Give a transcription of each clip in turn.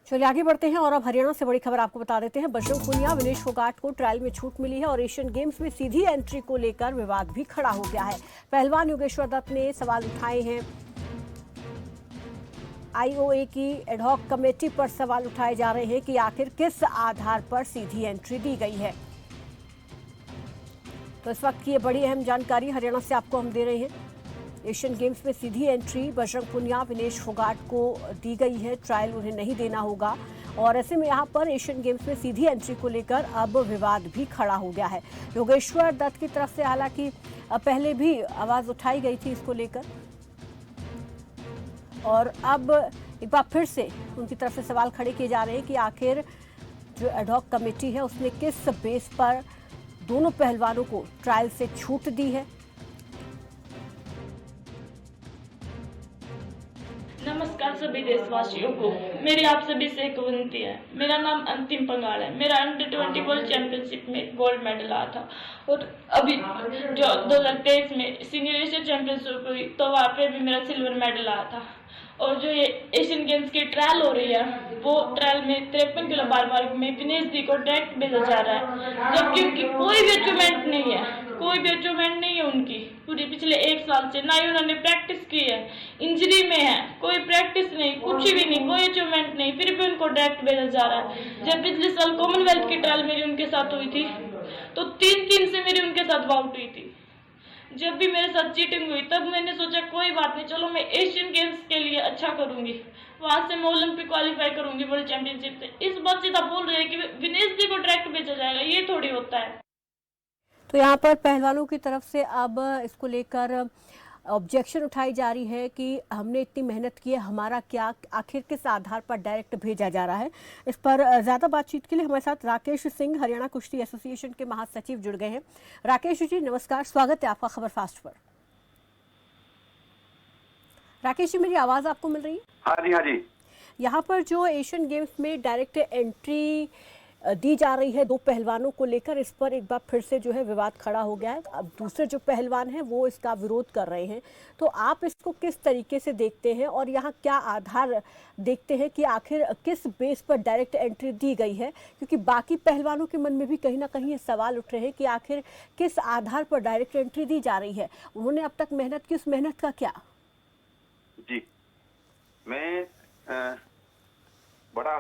चलिए आगे बढ़ते हैं और अब हरियाणा से बड़ी खबर आपको बता देते हैं। बजरंग पुनिया, विनेश फोगाट को ट्रायल में छूट मिली है और एशियन गेम्स में सीधी एंट्री को लेकर विवाद भी खड़ा हो गया है। पहलवान योगेश्वर दत्त ने सवाल उठाए हैं। आईओए की एडहॉक कमेटी पर सवाल उठाए जा रहे हैं कि आखिर किस आधार पर सीधी एंट्री दी गई है। तो इस वक्त की ये बड़ी अहम जानकारी हरियाणा से आपको हम दे रहे हैं। एशियन गेम्स में सीधी एंट्री बजरंग पुनिया, विनेश फोगाट को दी गई है। ट्रायल उन्हें नहीं देना होगा और ऐसे में यहाँ पर एशियन गेम्स में सीधी एंट्री को लेकर अब विवाद भी खड़ा हो गया है। योगेश्वर दत्त की तरफ से हालांकि पहले भी आवाज उठाई गई थी इसको लेकर और अब एक बार फिर से उनकी तरफ से सवाल खड़े किए जा रहे हैं कि आखिर जो एडहॉक कमेटी है उसने किस बेस पर दोनों पहलवानों को ट्रायल से छूट दी है। नमस्कार सभी देशवासियों को, मेरी आप सभी से एक विनती है। मेरा नाम अंतिम पंगाल है। मेरा अंडर-20 वर्ल्ड चैंपियनशिप में गोल्ड मेडल आया था और अभी जो 2023 में सीनियर एशियन चैंपियनशिप हुई तो वहाँ पे भी मेरा सिल्वर मेडल आया था। और जो ये एशियन गेम्स की ट्रायल हो रही है वो ट्रायल में 53 किलो बार में विनेश जी को डायरेक्ट भेजा जा रहा है, जबकि उनकी कोई भी अचीवमेंट नहीं है। कोई भी अचीवमेंट नहीं है उनकी पूरे पिछले 1 साल से, ना ही उन्होंने प्रैक्टिस की है, इंजरी में है, कोई प्रैक्टिस नहीं, कुछ भी नहीं, कोई अचीवमेंट नहीं, फिर भी उनको डायरेक्ट भेजा जा रहा है। जब पिछले साल कॉमनवेल्थ की ट्रायल मेरी उनके साथ हुई थी तो 3-3 से मेरी उनके साथ बाउट हुई थी। जब भी मेरे साथ चीटिंग हुई तब मैंने सोचा कोई बात नहीं, चलो मैं एशियन गेम्स के लिए अच्छा करूंगी, वहां से मैं ओलंपिक क्वालिफाई करूंगी वर्ल्ड चैंपियनशिप से। इस बात सीधा बोल रहे हैं कि विनेश जी को डायरेक्ट भेजा जाएगा, ये थोड़ी होता है। तो यहाँ पर पहलवानों की तरफ से अब इसको लेकर ऑब्जेक्शन उठाई जा रही है कि हमने इतनी मेहनत की है, हमारा क्या, आखिर किस आधार पर डायरेक्ट भेजा जा रहा है। इस पर ज़्यादा बातचीत के लिए हमारे साथ राकेश सिंह, हरियाणा कुश्ती एसोसिएशन के महासचिव जुड़ गए हैं। राकेश जी नमस्कार, स्वागत है आपका खबर फास्ट पर। राकेश जी, मेरी आवाज़ आपको मिल रही है? हाँ जी, हाँ जी। यहाँ पर जो एशियन गेम्स में डायरेक्ट एंट्री दी जा रही है दो पहलवानों को लेकर, इस पर एक बार फिर से जो है विवाद खड़ा हो गया है। अब दूसरे जो पहलवान हैं वो इसका विरोध कर रहे हैं, तो आप इसको किस तरीके से देखते हैं और यहाँ क्या आधार देखते हैं कि आखिर किस बेस पर डायरेक्ट एंट्री दी गई है? क्योंकि बाकी पहलवानों के मन में भी कहीं ना कहीं ये सवाल उठ रहे हैं कि आखिर किस आधार पर डायरेक्ट एंट्री दी जा रही है। उन्होंने अब तक मेहनत की, उस मेहनत का क्या? जी, मैं बड़ा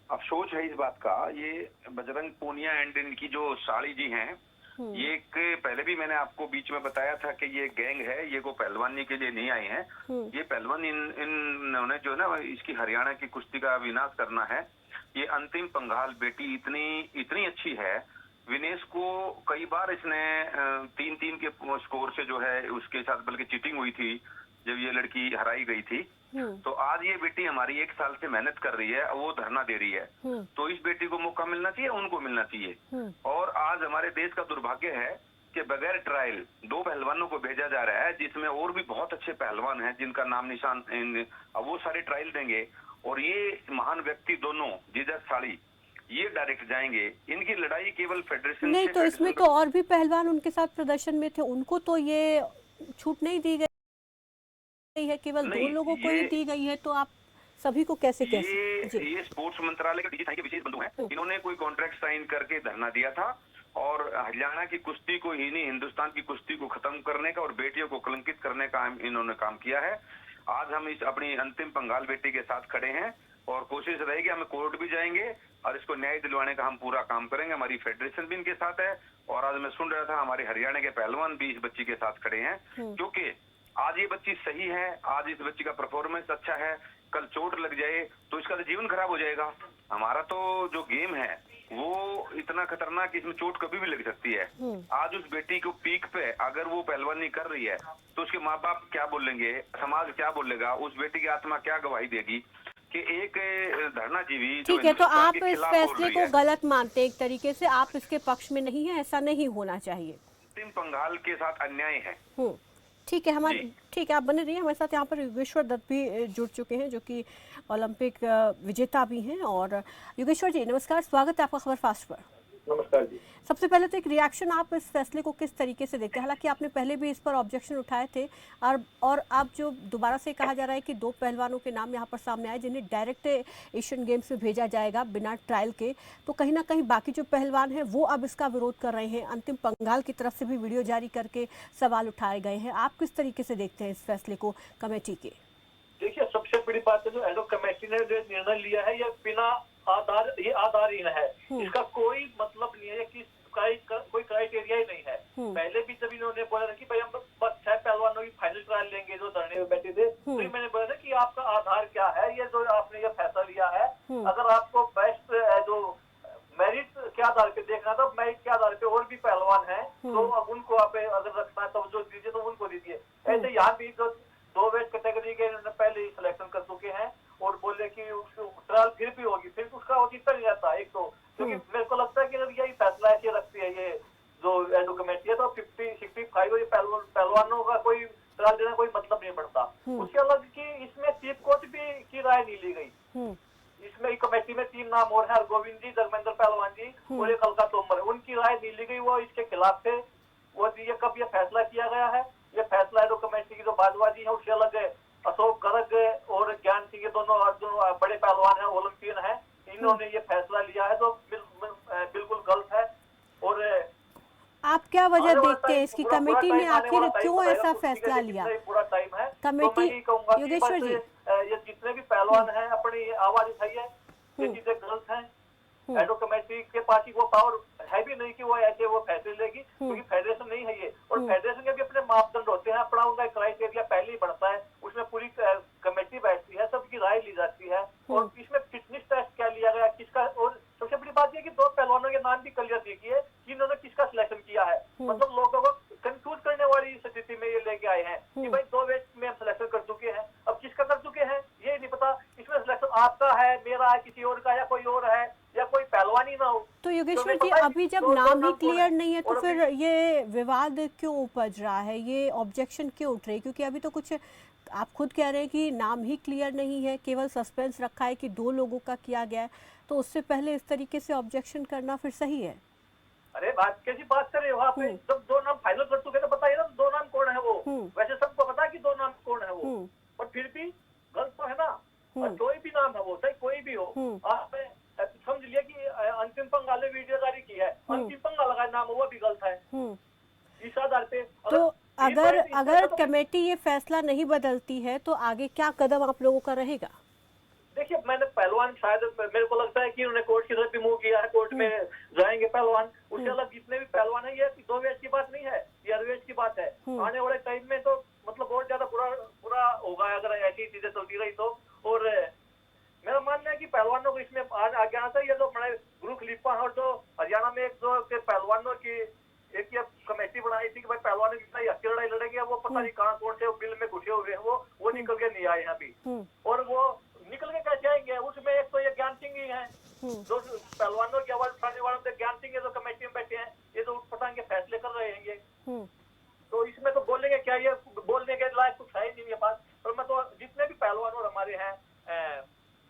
अफसोस है इस बात का। ये बजरंग पूनिया एंड इनकी जो साली जी हैं, ये एक पहले भी मैंने आपको बीच में बताया था कि ये गैंग है, ये को पहलवानी के लिए नहीं आए हैं। ये पहलवान इन्होंने जो है ना इसकी हरियाणा की कुश्ती का विनाश करना है। ये अंतिम पंघाल बेटी इतनी अच्छी है। विनेश को कई बार इसने 3-3 के स्कोर से जो है उसके साथ बल्कि चीटिंग हुई थी जब ये लड़की हराई गई थी। तो आज ये बेटी हमारी 1 साल से मेहनत कर रही है, वो धरना दे रही है, तो इस बेटी को मौका मिलना चाहिए, उनको मिलना चाहिए। और आज हमारे देश का दुर्भाग्य है कि बगैर ट्रायल 2 पहलवानों को भेजा जा रहा है, जिसमें और भी बहुत अच्छे पहलवान हैं जिनका नाम निशान अब वो सारे ट्रायल देंगे और ये महान व्यक्ति दोनों जीजा साड़ी ये डायरेक्ट जाएंगे। इनकी लड़ाई केवल फेडरेशन नहीं, तो इसमें तो और भी पहलवान उनके साथ प्रदर्शन में थे, उनको तो ये छूट नहीं दी गई है, केवल 2 लोगों को ही दी गई है, तो आप सभी को कैसे ये स्पोर्ट्स मंत्रालय के डीजी के विशेष बंधु हैं। इन्होंने कोई कॉन्ट्रैक्ट साइन करके धरना दिया था और हरियाणा की कुश्ती को ही नहीं, हिंदुस्तान की कुश्ती को खत्म करने का और बेटियों को कलंकित करने का इन्होंने काम किया है। आज हम इस अपनी अंतिम पंघाल बेटी के साथ खड़े हैं और कोशिश रहेगी, हम कोर्ट भी जाएंगे और इसको न्याय दिलवाने का हम पूरा काम करेंगे। हमारी फेडरेशन भी इनके साथ है और आज मैं सुन रहा था हमारे हरियाणा के पहलवान भी इस बच्ची के साथ खड़े हैं, क्योंकि आज ये बच्ची सही है, आज इस बच्ची का परफॉर्मेंस अच्छा है, कल चोट लग जाए तो इसका तो जीवन खराब हो जाएगा। हमारा तो जो गेम है वो इतना खतरनाक, इसमें चोट कभी भी लग सकती है। आज उस बेटी को पीक पे अगर वो पहलवानी कर रही है तो उसके माँ बाप क्या बोलेंगे, समाज क्या बोलेगा, उस बेटी की आत्मा क्या गवाही देगी कि एक धरना जीवी। ठीक है, तो आप इस फैसले को गलत मानते हैं एक तरीके से, आप इसके पक्ष में नहीं है, ऐसा नहीं होना चाहिए। अंतिम पंघाल के साथ अन्याय है। ठीक है, ठीक है, आप बने रहिए हमारे साथ। यहाँ पर योगेश्वर दत्त भी जुड़ चुके हैं जो कि ओलंपिक विजेता भी हैं। और योगेश्वर जी नमस्कार, स्वागत है आपका खबर फास्ट पर। नमस्कार जी। सबसे पहले तो एक रिएक्शन, आप इस फैसले को किस तरीके से देखते हैं? हालांकि आपने पहले भी इस पर ऑब्जेक्शन उठाए थे, और अब जो दोबारा से कहा जा रहा है कि 2 पहलवानों के नाम यहाँ पर सामने आए जिन्हें डायरेक्ट एशियन गेम्स में भेजा जाएगा बिना ट्रायल के, तो कहीं ना कहीं बाकी जो पहलवान हैं वो अब इसका विरोध कर रहे हैं। अंतिम पंघाल की तरफ से भी वीडियो जारी करके सवाल उठाए गए हैं। आप किस तरीके से देखते हैं इस फैसले को कमेटी के? देखिए, सबसे बड़ी बात है जो एडो कमेटी ने जो निर्णय लिया है, ये बिना आधार, ये आधारहीन है। इसका कोई मतलब नहीं है कि कोई क्राइटेरिया ही नहीं है। पहले भी जब इन्होंने बोला था कि भाई हम बस 6 पहलवानों की फाइनल ट्रायल लेंगे जो धरने में बैठे थे, तो मैंने बोला था कि आपका आधार क्या है, ये जो आपने ये फैसला लिया है, अगर आपको बेस्ट जो मेरिट के आधार पे देखना था, मेरिट के आधार पे और भी पहलवान हैं तो अब उनको आप अगर रखना है तो जो दीजिए तो उनको दीजिए। ऐसे यहाँ भी जो 2 वेट कैटेगरी के पहले ही सिलेक्शन कर चुके हैं और बोले कि ट्रायल फिर भी होगी, फिर उसका औचित्य नहीं रहता। एक तो क्योंकि मेरे को लगता है कि अगर यही फैसला ऐसे रखती है ये जो एडो कमेटी है, तो 50-65 ये पहलवानों का कोई ट्रायल देने कोई मतलब नहीं बनता। उसके अलग की इसमें चीफ कोर्ट भी की राय नहीं ली गई। इसमें कमेटी में 3 नाम और है, गोविंद जी, धर्मेंद्र पहलवान जी और एक अलका तोमर, उनकी राय नहीं ली गई, वो इसके खिलाफ थे। वो ये कब ये फैसला किया गया है, ये फैसला एडो कमेटी की जो बाजवाजी है उससे अलग है। अशोक गर्ग और ज्ञान सिंह, ये दोनों बड़े पहलवान हैं, ओलंपियन हैं, इन्होंने ये फैसला लिया है जो बिल्कुल गलत है। और आप क्या वजह देखते हैं इसकी, कमेटी ने आखिर क्यों ऐसा फैसला लिया? पूरा टाइम है कमेटी, तो मैं कहूंगा कि योगेश्वर जी, ये जितने भी पहलवान हैं अपनी आवाज उठाई है, ये चीजें गलत हैं। एडो कमेटी के पास ही वो पावर है भी नहीं कि वो ऐसे वो फैसले लेगी, क्योंकि फेडरेशन नहीं है ये, और फेडरेशन के भी अपने मापदंड होते हैं, अपना उनका क्राइटेरिया पहले ही बढ़ता है, उसमें पूरी कमेटी बैठती है, सबकी राय ली जाती है। और इसमें फिटनेस टेस्ट क्या लिया गया, किसका, और सबसे बड़ी बात यह कि 2 पहलवानों के नाम भी क्लियर देखिए कि इन्होंने किसका सिलेक्शन किया है। मतलब लोगों को कंफ्यूज करने वाली स्थिति में ये लेके आए हैं कि भाई 2 वेट में हम सिलेक्शन कर चुके हैं, अब किसका कर चुके हैं ये नहीं पता। इसमें सिलेक्शन आपका है, मेरा है, किसी और का, या कोई और है, या कोई पहलवान ही ना हो। तो योगेश्वर जी, अभी जब नाम ही क्लियर नहीं है तो फिर ये विवाद क्यों उपज रहा है, ये ऑब्जेक्शन क्यों उठ रही है? क्योंकि अभी तो कुछ आप खुद कह रहे हैं कि नाम ही क्लियर नहीं है, केवल सस्पेंस रखा है कि 2 लोगों का किया गया है, तो उससे पहले इस तरीके से ऑब्जेक्शन करना फिर सही है? अरे बात कैसी बात कर रहे हो आप? जब 2 नाम फाइनल कर चुके तो बताइए ना 2 नाम कौन है वो। वैसे सबको पता है कि 2 नाम कौन है वो, और फिर भी गलत तो है ना। और कोई भी नाम है वो, चाहे कोई भी हो, आपने समझ लिया कि अंतिम पंगाल ने वीडियो जारी की है, अंतिम पंगाल का नाम वो भी गलत है इस आधार पे। तो अगर कमेटी ये फैसला नहीं बदलती है तो आगे क्या कदम आप लोगों का रहेगा? देखिए, मैंने पहलवान शायद मेरे को लगता है कि उन्होंने कोर्ट की तरफ भी मूव किया है, कोर्ट में जाएंगे पहलवान। उसके अलग जितने भी पहलवान है, ये 2 वेट की बात नहीं है, ये अरवेज की बात है। आने वाले टाइम में तो मतलब और ज्यादा बुरा होगा अगर ऐसी चीजें चलती रही तो। और मेरा मानना है कि पहलवानों को इसमें आगे आना चाहिए। जो बड़े गुरु खलीफा और जो हरियाणा में एक जो पहलवानों की एक ये कमेटी बनाई थी कि भाई पहलवानों की हत्या लड़ाई लड़ेंगे, वो पता नहीं कहाँ कौन से बिल में घुसे हुए हैं, वो निकल के नहीं आए अभी। और वो निकल के कैसे आएंगे? उसमें एक तो ये ज्ञान सिंह ही है, जो पहलवानों की आवाज उठाने वालों से ज्ञान सिंह है, जो कमेटी में बैठे हैं, ये तो उठपटांग के फैसले कर रहे हैं ये। तो इसमें तो बोलेंगे क्या, ये बोलने के लायक कुछ है ही नहीं ये बात। और मैं तो जितने भी पहलवान और हमारे हैं,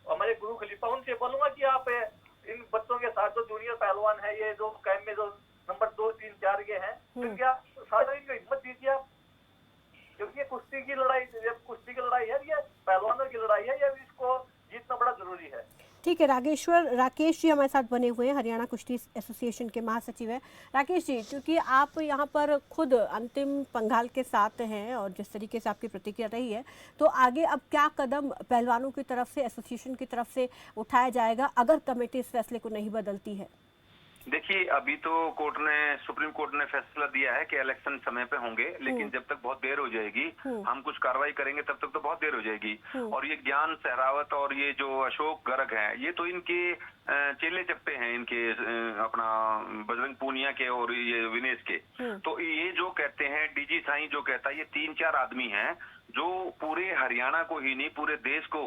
हमारे गुरु खलीफा, उनसे बोलूंगा कि आप इन बच्चों के साथ जो जूनियर पहलवान है, ये जो कैंप में जो नंबर 2, 3, 4 के हैं, इनके आप सारा इनको हिम्मत दीजिए आप, क्योंकि ये कुश्ती की लड़ाई है, ये पहलवानों की लड़ाई है, ये इसको जीतना बड़ा जरूरी है। ठीक है, राकेश जी हमारे साथ बने हुए हैं, हरियाणा कुश्ती एसोसिएशन के महासचिव हैं। राकेश जी, क्योंकि आप यहाँ पर खुद अंतिम पंघाल के साथ हैं और जिस तरीके से आपकी प्रतिक्रिया रही है, तो आगे अब क्या कदम पहलवानों की तरफ से, एसोसिएशन की तरफ से उठाया जाएगा अगर कमेटी इस फैसले को नहीं बदलती है? देखिए, अभी तो सुप्रीम कोर्ट ने फैसला दिया है कि इलेक्शन समय पे होंगे, लेकिन जब तक बहुत देर हो जाएगी, हम कुछ कार्रवाई करेंगे तब तक तो बहुत देर हो जाएगी। और ये ज्ञान सहरावत और ये जो अशोक गर्ग हैं, ये तो इनके चेले चप्पे हैं, इनके अपना बजरंग पूनिया के और ये विनेश के। तो ये जो कहते हैं, डीजी साईं जो कहता है, ये 3-4 आदमी हैं जो पूरे हरियाणा को ही नहीं पूरे देश को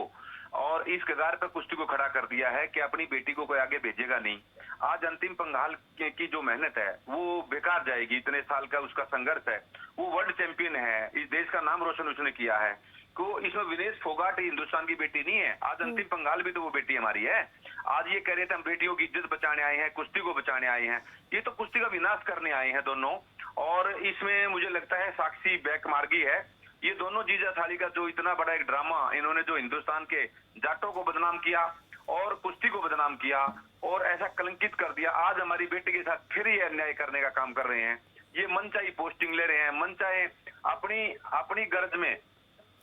और इस कगार पर कुश्ती को खड़ा कर दिया है कि अपनी बेटी को कोई आगे भेजेगा नहीं। आज अंतिम पंघाल की जो मेहनत है वो बेकार जाएगी, इतने साल का उसका संघर्ष है, वो वर्ल्ड चैंपियन है, इस देश का नाम रोशन उसने किया है। तो इसमें विनेश फोगाट हिंदुस्तान की बेटी नहीं है, आज अंतिम पंघाल भी तो वो बेटी हमारी है। आज ये कह रहे थे हम बेटियों की इज्जत बचाने आए हैं, कुश्ती को बचाने आए हैं। ये तो कुश्ती का विनाश करने आए हैं दोनों। और इसमें मुझे लगता है साक्षी बैकमार्गी है। ये दोनों जीजा साली का जो इतना बड़ा एक ड्रामा, इन्होंने जो हिंदुस्तान के जाटों को बदनाम किया और कुश्ती को बदनाम किया और ऐसा कलंकित कर दिया, आज हमारी बेटी के साथ फिर ये अन्याय करने का काम कर रहे हैं। ये मनचाही पोस्टिंग ले रहे हैं, मनचाहे अपनी गर्ज में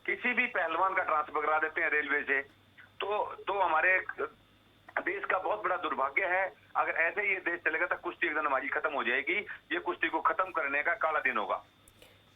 किसी भी पहलवान का ट्रांसफर करा देते हैं रेलवे से। तो हमारे देश का बहुत बड़ा दुर्भाग्य है। अगर ऐसे ही ये देश चलेगा तो कुश्ती एक दिन हमारी खत्म हो जाएगी। ये कुश्ती को खत्म करने का काला दिन होगा।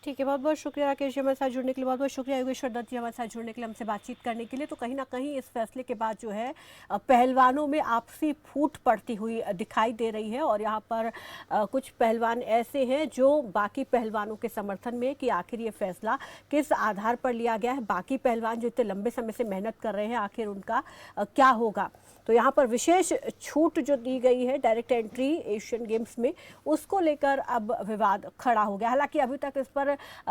ठीक है, बहुत बहुत शुक्रिया राकेश जी हमारे साथ जुड़ने के लिए। बहुत बहुत शुक्रिया योगेश्वर दत्त जी हमारे साथ जुड़ने के लिए, हमसे बातचीत करने के लिए। तो कहीं ना कहीं इस फैसले के बाद जो है पहलवानों में आपसी फूट पड़ती हुई दिखाई दे रही है। और यहाँ पर कुछ पहलवान ऐसे हैं जो बाकी पहलवानों के समर्थन में कि आखिर ये फैसला किस आधार पर लिया गया है, बाकी पहलवान जो इतने लंबे समय से मेहनत कर रहे हैं आखिर उनका क्या होगा। तो यहाँ पर विशेष छूट जो दी गई है डायरेक्ट एंट्री एशियन गेम्स में, उसको लेकर अब विवाद खड़ा हो गया। हालांकि अभी तक इस पर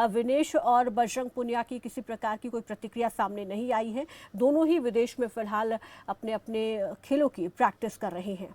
विनेश और बजरंग पुनिया की किसी प्रकार की कोई प्रतिक्रिया सामने नहीं आई है। दोनों ही विदेश में फिलहाल अपने अपने खेलों की प्रैक्टिस कर रहे हैं।